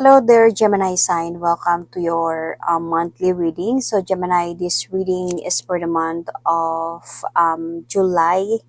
Hello there, Gemini sign. Welcome to your monthly reading. So, Gemini, this reading is for the month of July.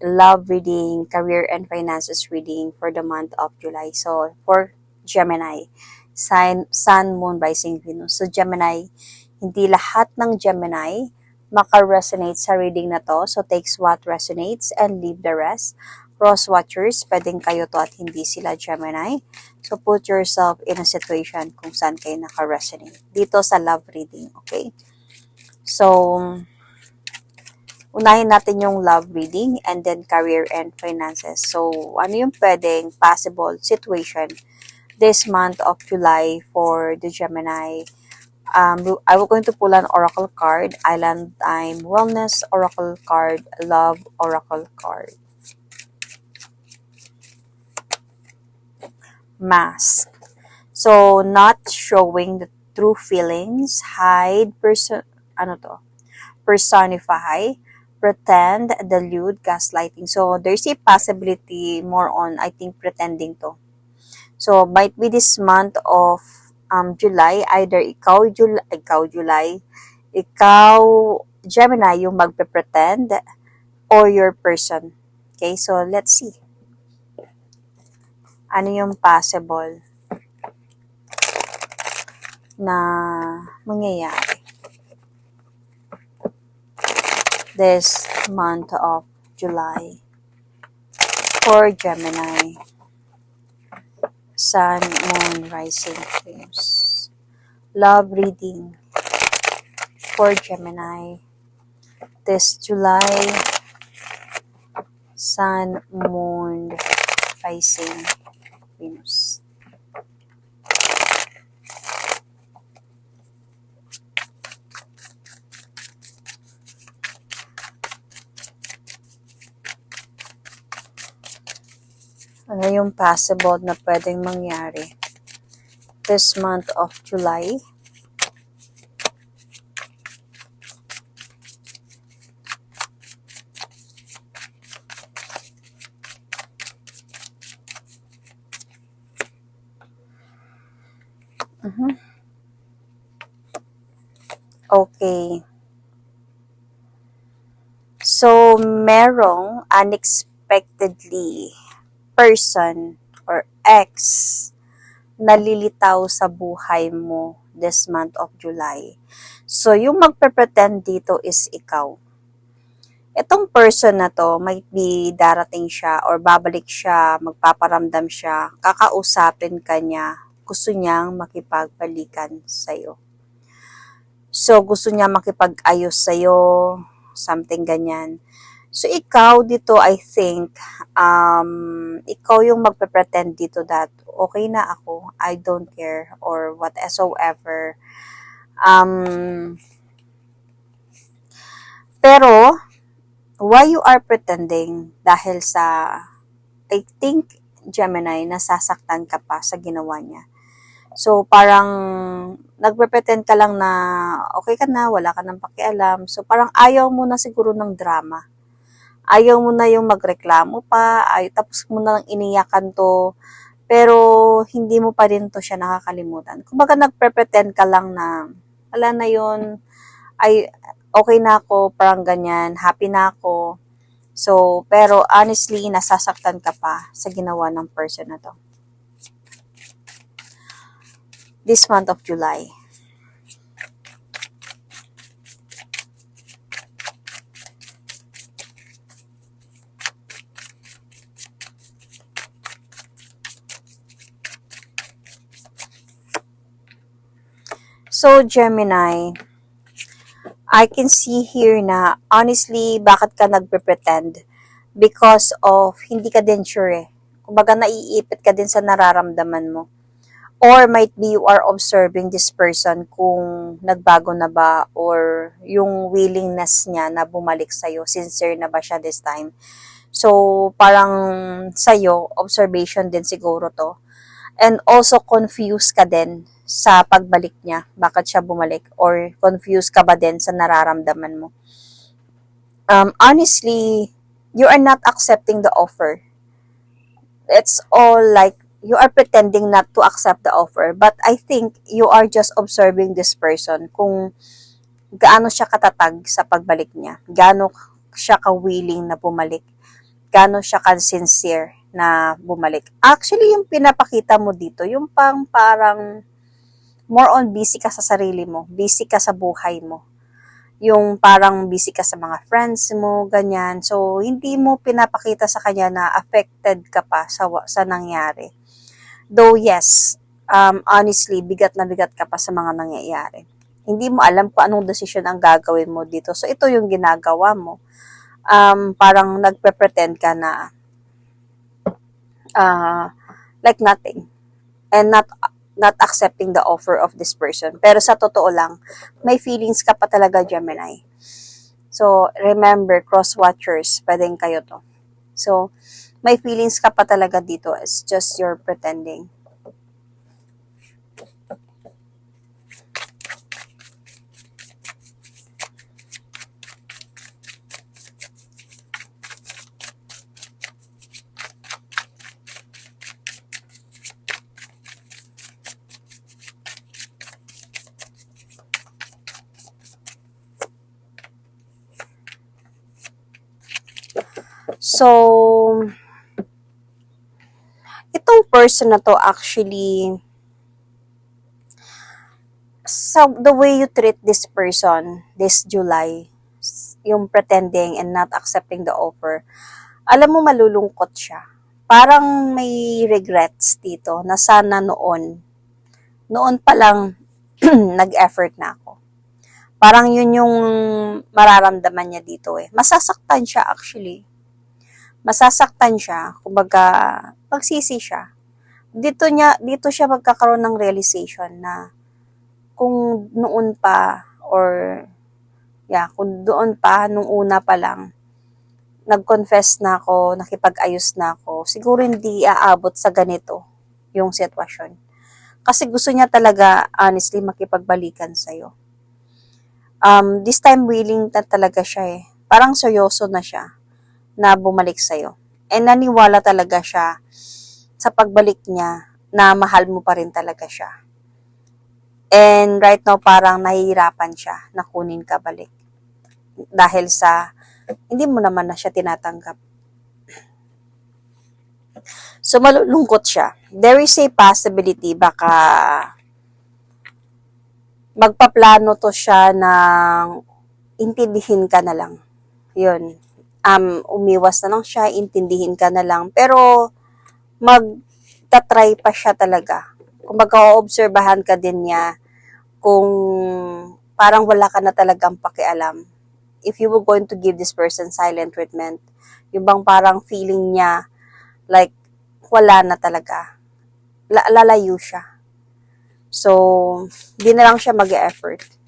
Love reading, career and finances reading for the month of July. So, for Gemini, sign, Sun, Moon, Rising, Venus. So, Gemini, hindi lahat ng Gemini maka-resonate sa reading na to. So, takes what resonates and leave the rest. Cross watchers, pwedeng kayo to at hindi sila Gemini. So, put yourself in a situation kung saan kayo naka-resonate. Dito sa love reading, okay? So, unahin natin yung love reading and then career and finances. So, ano yung pwedeng possible situation this month of July for the Gemini? I will going to pull an oracle card, Island Time, Wellness Oracle card, Love Oracle card. Mask. So, not showing the true feelings, hide, personify, pretend, delude, gaslighting. So, there's a possibility more on, I think, pretending to. So, might be this month of July, either ikaw Gemini, yung magpe-pretend, or your person. Okay, so let's see. Ano yung possible na mangyayari this month of July for Gemini, Sun, Moon, Rising, Venus. Love reading for Gemini this July, Sun, Moon, Rising, Venus. Ano yung possible na pwedeng mangyari this month of July? Okay. So, merong unexpectedly person or ex nalilitaw sa buhay mo this month of July. So, yung magpe-pretend dito is ikaw. Itong person na to, might be darating siya or babalik siya, magpaparamdam siya, kakausapin ka niya, gusto niyang makipagbalikan sa'yo. So, gusto niya makipag-ayos sa'yo, something ganyan. So, ikaw dito, I think, ikaw yung magpe-pretend dito that okay na ako, I don't care, or whatsoever. Pero, why you are pretending? Dahil sa, I think, Gemini, nasasaktan ka pa sa ginawa niya. So, parang nagpe-pretend ka lang na okay ka na, wala ka nang pakialam. So, parang ayaw mo na siguro ng drama. Ayaw mo na yung magreklamo pa, tapos mo na lang iniyakan to, pero hindi mo pa rin to siya nakakalimutan. Kumbaga nagpe-pretend ka lang na, wala na yun, ay, okay na ako, parang ganyan, happy na ako. So, pero honestly, nasasaktan ka pa sa ginawa ng person na to. This month of July. So, Gemini, I can see here na, honestly, bakit ka nagpe-pretend? Because of, hindi ka din sure eh. Kumbaga, naiipit ka din sa nararamdaman mo. Or might be you are observing this person kung nagbago na ba or yung willingness niya na bumalik sa'yo, sincere na ba siya this time. So, parang sa'yo, observation din siguro to. And also, confused ka din sa pagbalik niya, bakit siya bumalik, or confused ka ba din sa nararamdaman mo. Honestly, you are not accepting the offer. It's all like you are pretending not to accept the offer, but I think you are just observing this person kung gaano siya katatag sa pagbalik niya, gaano siya ka-willing na bumalik, gaano siya ka-sincere na bumalik. Actually, yung pinapakita mo dito, yung parang more on busy ka sa sarili mo, busy ka sa buhay mo. Yung parang busy ka sa mga friends mo, ganyan. So, hindi mo pinapakita sa kanya na affected ka pa sa nangyari. Though yes, honestly, bigat na bigat ka pa sa mga nangyayari. Hindi mo alam kung anong desisyon ang gagawin mo dito. So, ito yung ginagawa mo. Parang nagpe-pretend ka na like nothing. And not accepting the offer of this person. Pero sa totoo lang, may feelings ka pa talaga, Gemini. So, remember, cross-watchers, pwedeng kayo to. So, may feelings ka pa talaga dito. It's just you're pretending. So, itong person na to actually, so the way you treat this person this July, yung pretending and not accepting the offer, alam mo malulungkot siya. Parang may regrets dito na sana noon pa lang nag-effort na ako. Parang yun yung mararamdaman niya dito eh. Masasaktan siya actually. Masasaktan siya, kumbaga pagsisi siya. Dito siya magkakaroon ng realization na kung noon pa kung doon pa nung una pa lang nag-confess na ako, nakipag-ayos na ako, siguro hindi aabot sa ganito yung sitwasyon. Kasi gusto niya talaga honestly makipagbalikan sa'yo. This time willing na talaga siya eh. Parang seryoso na siya na bumalik sa'yo. And naniwala talaga siya sa pagbalik niya na mahal mo pa rin talaga siya. And right now parang nahihirapan siya na kunin ka balik. Dahil sa hindi mo naman na siya tinatanggap. So malulungkot siya. There is a possibility baka magpaplano to siya ng intindihin ka na lang. Yun. Umiwas na lang siya, intindihin ka na lang. Pero magta-try pa siya talaga. Kung mag-oobserbahan ka din niya kung parang wala ka na talagang pakialam. If you were going to give this person silent treatment, yung bang parang feeling niya like wala na talaga. Lalayo siya. So, di na lang siya mag-e-effort.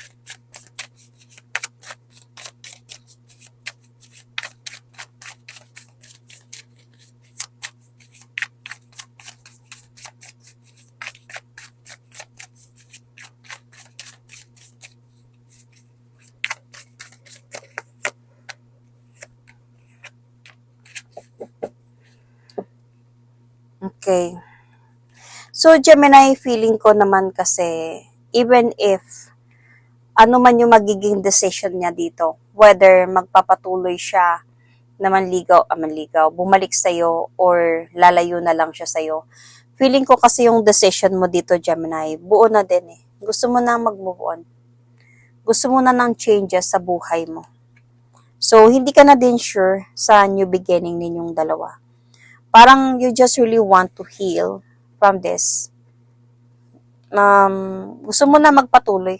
Okay. So, Gemini, feeling ko naman kasi, even if ano man yung magiging decision niya dito, whether magpapatuloy siya na manligaw, bumalik sa'yo, or lalayo na lang siya sa'yo, feeling ko kasi yung decision mo dito, Gemini, buo na din eh. Gusto mo na mag-move on. Gusto mo na ng changes sa buhay mo. So, hindi ka na din sure sa new beginning ninyong dalawa. Parang you just really want to heal from this. Gusto mo na magpatuloy.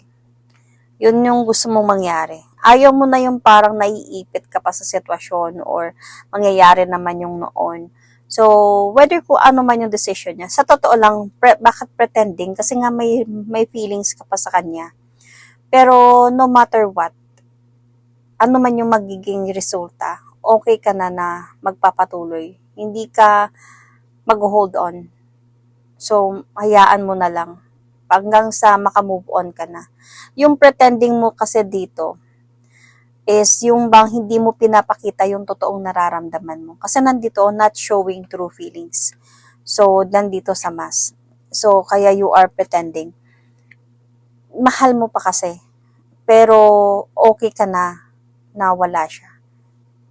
Yun yung gusto mong mangyari. Ayaw mo na yung parang naiipit ka pa sa sitwasyon or mangyayari naman yung noon. So, whether kung ano man yung decision niya, sa totoo lang, bakit pretending? Kasi nga may feelings ka pa sa kanya. Pero no matter what, ano man yung magiging resulta, okay ka na magpapatuloy. Hindi ka mag-hold on. So, hayaan mo na lang. Hanggang sa makamove on ka na. Yung pretending mo kasi dito is yung bang hindi mo pinapakita yung totoong nararamdaman mo. Kasi nandito, not showing true feelings. So, nandito sa mass. So, kaya you are pretending. Mahal mo pa kasi. Pero, okay ka na wala siya.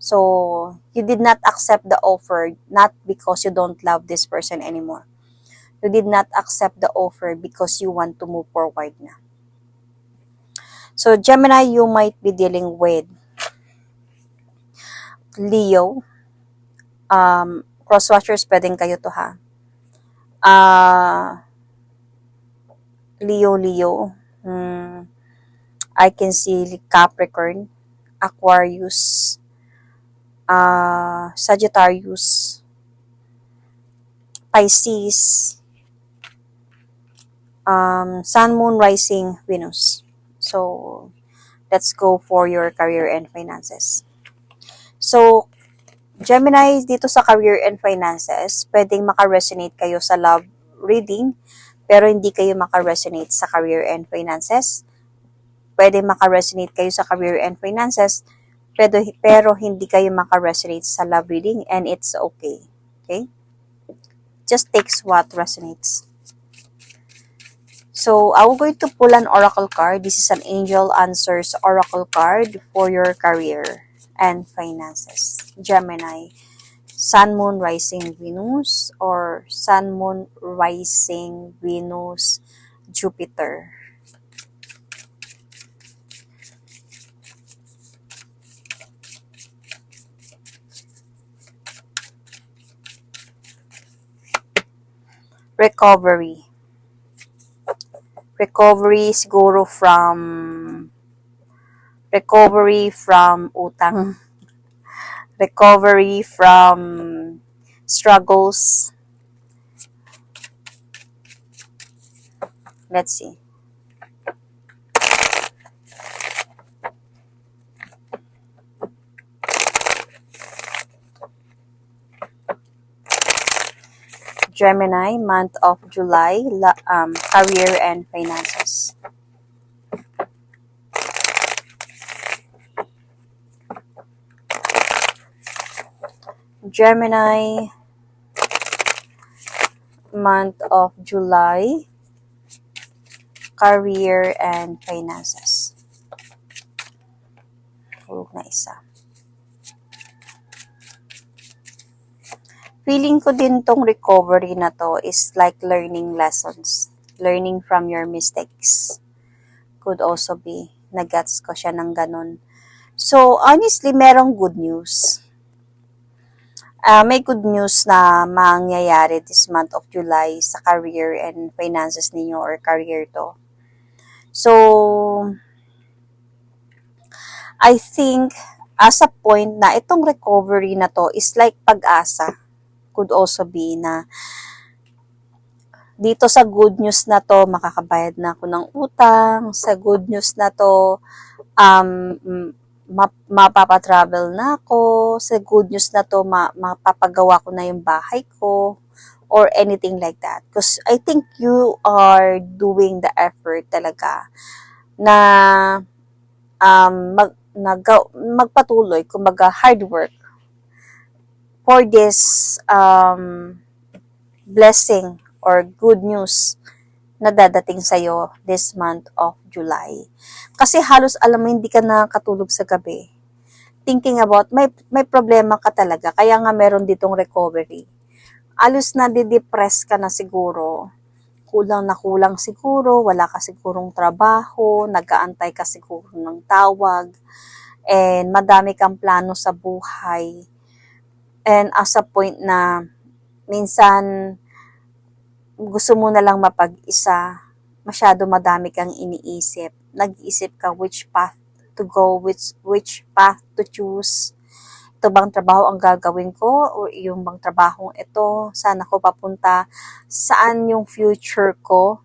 So, you did not accept the offer not because you don't love this person anymore. You did not accept the offer because you want to move forward na. So, Gemini, you might be dealing with Leo. Crosswatchers, pwedeng kayo to ha. Leo. I can see Capricorn, Aquarius, Sagittarius, Pisces, Sun, Moon, Rising, Venus. So, let's go for your career and finances. So, Gemini, dito sa career and finances, pwedeng makaresonate kayo sa love reading, pero hindi kayo makaresonate sa career and finances. Pwede makaresonate kayo sa career and finances, pero hindi kayo makaresonate sa love reading, and it's okay. Okay? Just takes what resonates. So, I'm going to pull an oracle card. This is an Angel Answers oracle card for your career and finances. Gemini, Sun, Moon, Rising, Venus, or Sun, Moon, Rising, Venus, Jupiter. Recovery. Recovery siguro from utang. Recovery from struggles. Let's see. Gemini, month of July, career and finances. Gemini, month of July, career and finances. Hulog na isa. Feeling ko din tong recovery na to is like learning lessons. Learning from your mistakes. Could also be. Nagets ko siya ng ganun. So, honestly, merong good news. May good news na mangyayari this month of July sa career and finances ninyo or career to. So, I think, as a point na itong recovery na to is like pag-asa. Could also be na dito sa good news na to, makakabayad na ako ng utang. Sa good news na to, mapapatravel na ako. Sa good news na to, mapapagawa ko na yung bahay ko. Or anything like that. Because I think you are doing the effort talaga na magpatuloy, kumbaga hard work for this blessing or good news na dadating sa'yo this month of July. Kasi halos alam mo, hindi ka nakatulog sa gabi. Thinking about, may problema ka talaga. Kaya nga meron ditong recovery. Halos na didepress ka na siguro. Kulang na kulang siguro. Wala ka sigurong trabaho. Nag-aantay ka siguro ng tawag. And madami kang plano sa buhay. And as a point na minsan gusto mo na lang mapag-isa, masyado madami kang iniisip. Nag-iisip ka which path to go, which path to choose. Ito bang trabaho ang gagawin ko? O yung bang trabahong ito? Saan ako papunta? Saan yung future ko?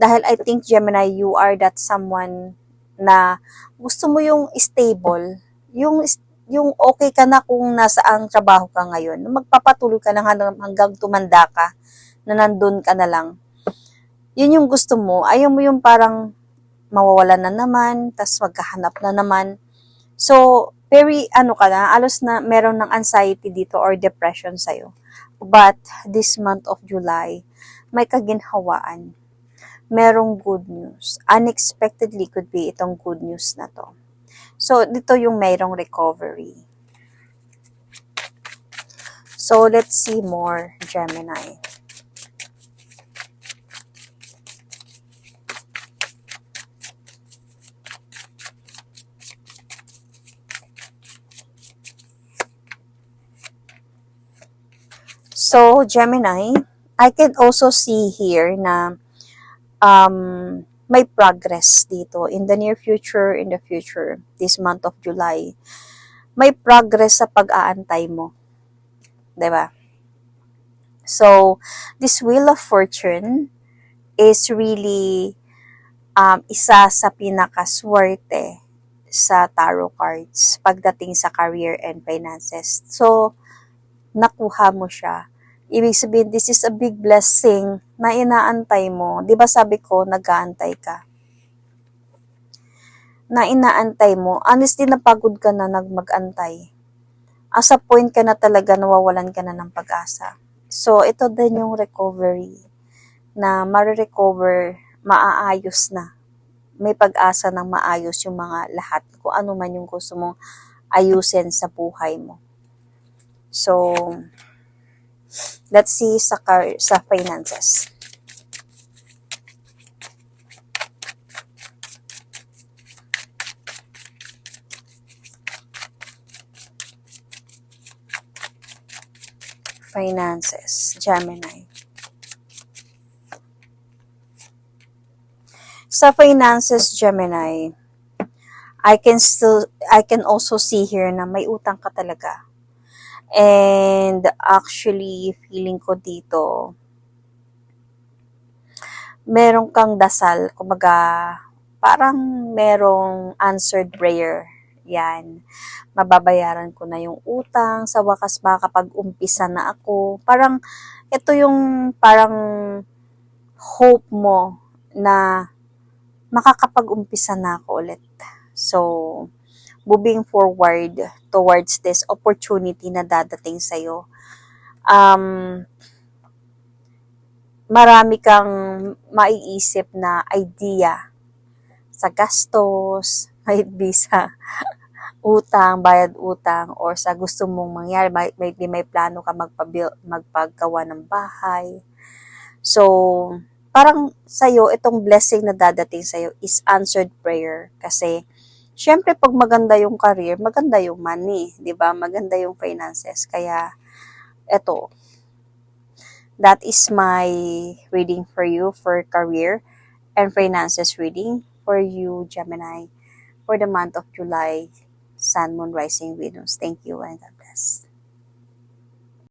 Dahil I think, Gemini, you are that someone na gusto mo yung stable, yung okay ka na kung nasaan trabaho ka ngayon. Magpapatuloy ka na hanggang tumanda ka, na nandun ka na lang. Yun yung gusto mo. Ayaw mo yung parang mawawalan na naman, tas magkahanap na naman. So, very ka na, alos na meron ng anxiety dito or depression sa'yo. But this month of July, may kaginhawaan. Merong good news. Unexpectedly could be itong good news na to. So, dito yung mayroong recovery. So, let's see more, Gemini. So, Gemini, I can also see here na may progress dito in the near future, in the future, this month of July. May progress sa pag-aantay mo. 'Di ba? So, this Wheel of Fortune is really isa sa pinakaswerte sa tarot cards pagdating sa career and finances. So, nakuha mo siya. Ibig sabihin, this is a big blessing na inaantay mo. Di ba sabi ko, nag-aantay ka? Na inaantay mo. Honestly, napagod ka na mag-antay. As a point ka na talaga, nawawalan ka na ng pag-asa. So, ito din yung recovery na marirecover, maaayos na. May pag-asa ng maayos yung mga lahat. Kung ano man yung gusto mong ayusin sa buhay mo. So, let's see sa finances. Finances, Gemini. Sa finances, Gemini, I can also see here na may utang ka talaga. And actually, feeling ko dito, meron kang dasal, kumbaga, parang merong answered prayer. Yan. Mababayaran ko na yung utang, sa wakas makakapag-umpisa na ako. Parang, ito yung parang hope mo na makakapag-umpisa na ako ulit. So, moving forward towards this opportunity na dadating sa'yo. Marami kang maiisip na idea sa gastos, might be sa utang, bayad utang, or sa gusto mong mangyari, may plano ka magpagawa ng bahay. So, parang sa'yo, itong blessing na dadating sa'yo is answered prayer. Kasi, syempre, pag maganda yung career, maganda yung money, di ba? Maganda yung finances. Kaya, eto, that is my reading for you for career and finances reading for you, Gemini, for the month of July, Sun, Moon, Rising, Venus. Thank you and God bless.